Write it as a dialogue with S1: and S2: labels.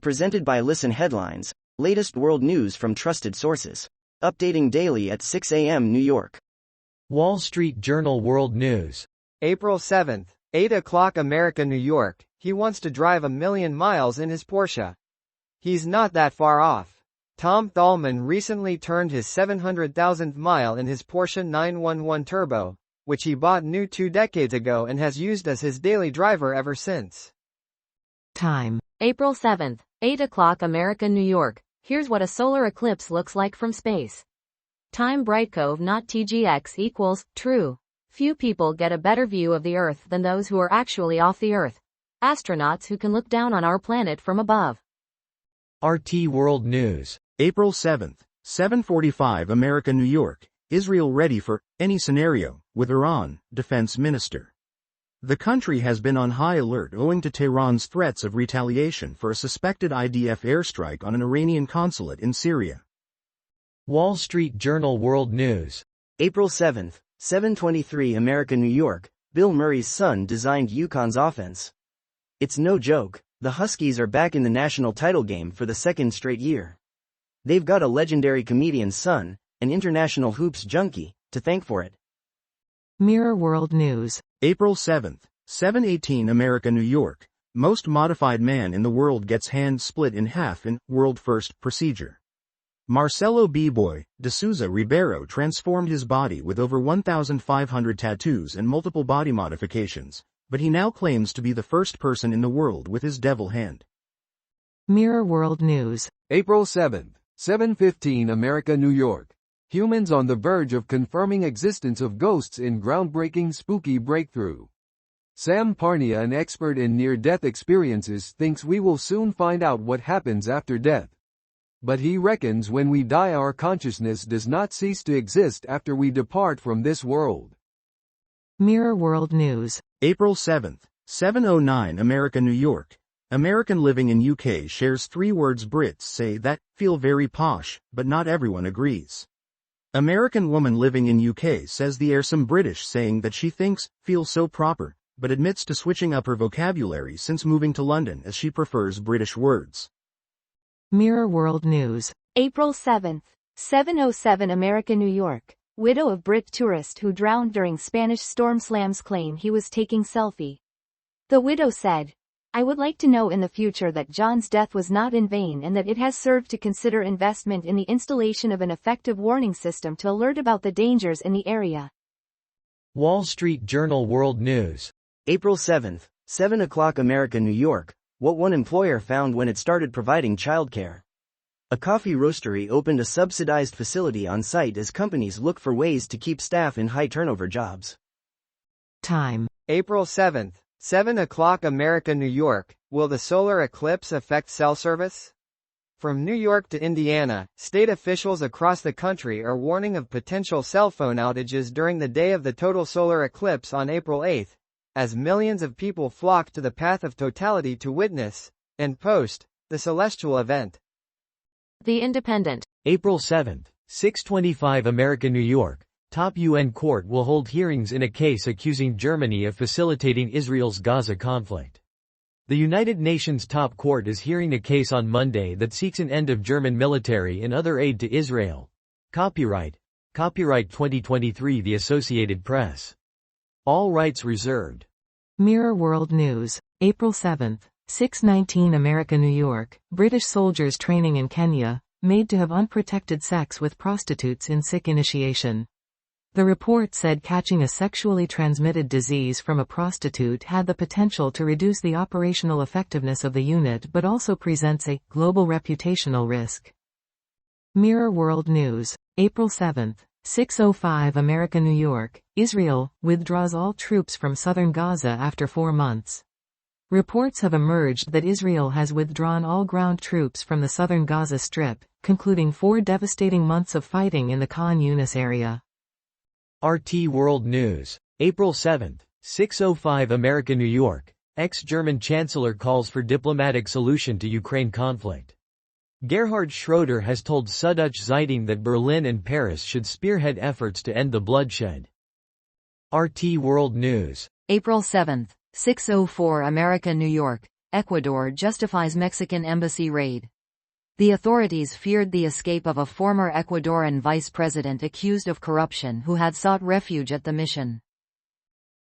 S1: Presented by Listen Headlines, latest world news from trusted sources. Updating daily at 6 a.m. New York.
S2: Wall Street Journal World News.
S3: April 7th, 8 o'clock America, New York. He wants to drive 1,000,000 miles in his Porsche. He's not that far off. Tom Thalman recently turned his 700,000th mile in his Porsche 911 Turbo, which he bought new 2 decades ago and has used as his daily driver ever since.
S4: Time. April 7th, 8 o'clock America, New York. Here's what a solar eclipse looks like from space. Time Brightcove not TGX equals true. Few people get a better view of the Earth than those who are actually off the Earth. Astronauts who can look down on our planet from above.
S2: RT World News.
S5: April 7th, 7:45 America, New York. Israel ready for any scenario, with Iran, Defense Minister. The country has been on high alert owing to Tehran's threats of retaliation for a suspected IDF airstrike on an Iranian consulate in Syria.
S2: Wall Street Journal World News.
S1: April 7th, 7:23 America, New York. Bill Murray's son designed UConn's offense. It's no joke, the Huskies are back in the national title game for the second straight year. They've got a legendary comedian's son, an international hoops junkie, to thank for it.
S4: Mirror World News.
S5: April 7th, 7:18 America, New York. Most modified man in the world gets hand split in half in world-first procedure. Marcelo B-Boy de Souza Ribeiro transformed his body with over 1,500 tattoos and multiple body modifications, but he now claims to be the first person in the world with his devil hand.
S4: Mirror World News.
S6: April 7th, 7:15 America, New York. Humans on the verge of confirming existence of ghosts in groundbreaking spooky breakthrough. Sam Parnia, an expert in near-death experiences, thinks we will soon find out what happens after death. But he reckons when we die our consciousness does not cease to exist after we depart from this world.
S4: Mirror World News.
S5: April 7th, 7:09 America, New York. American living in UK shares 3 words Brits say that feel very posh, but not everyone agrees. American woman living in UK says the air some British saying that she thinks feels so proper, but admits to switching up her vocabulary since moving to London as she prefers British words.
S4: Mirror World News.
S7: April 7th, 7:07 America, New York. Widow of Brit tourist who drowned during Spanish storm slams claim he was taking selfie. The widow said, "I would like to know in the future that John's death was not in vain and that it has served to consider investment in the installation of an effective warning system to alert about the dangers in the area."
S2: Wall Street Journal World News.
S1: April 7th, 7 o'clock America, New York. What one employer found when it started providing childcare. A coffee roastery opened a subsidized facility on site as companies look for ways to keep staff in high turnover jobs.
S4: Time.
S3: April 7th, 7 o'clock America, New York. Will the solar eclipse affect cell service? From New York to Indiana, state officials across the country are warning of potential cell phone outages during the day of the total solar eclipse on April 8th, as millions of people flock to the path of totality to witness, and post, the celestial event.
S4: The Independent.
S2: April 7th, 6:25 America, New York. Top UN court will hold hearings in a case accusing Germany of facilitating Israel's Gaza conflict. The United Nations top court is hearing a case on Monday that seeks an end of German military and other aid to Israel. Copyright 2023 The Associated Press. All rights reserved.
S4: Mirror World News. April 7th, 6:19 America, New York. British soldiers training in Kenya, made to have unprotected sex with prostitutes in Sikh initiation. The report said catching a sexually transmitted disease from a prostitute had the potential to reduce the operational effectiveness of the unit but also presents a global reputational risk. Mirror World News. April 7th, 6:05 America, New York. Israel withdraws all troops from southern Gaza after 4 months. Reports have emerged that Israel has withdrawn all ground troops from the southern Gaza Strip, concluding 4 devastating months of fighting in the Khan Yunis area.
S2: RT World News. April 7th, 6:05 America, New York. Ex-German Chancellor calls for diplomatic solution to Ukraine conflict. Gerhard Schroeder has told Süddeutsche Zeitung that Berlin and Paris should spearhead efforts to end the bloodshed. RT World News.
S4: April 7th, 6:04 America, New York.
S8: Ecuador justifies Mexican embassy raid. The authorities feared the escape of a former Ecuadorian vice president accused of corruption who had sought refuge at the mission.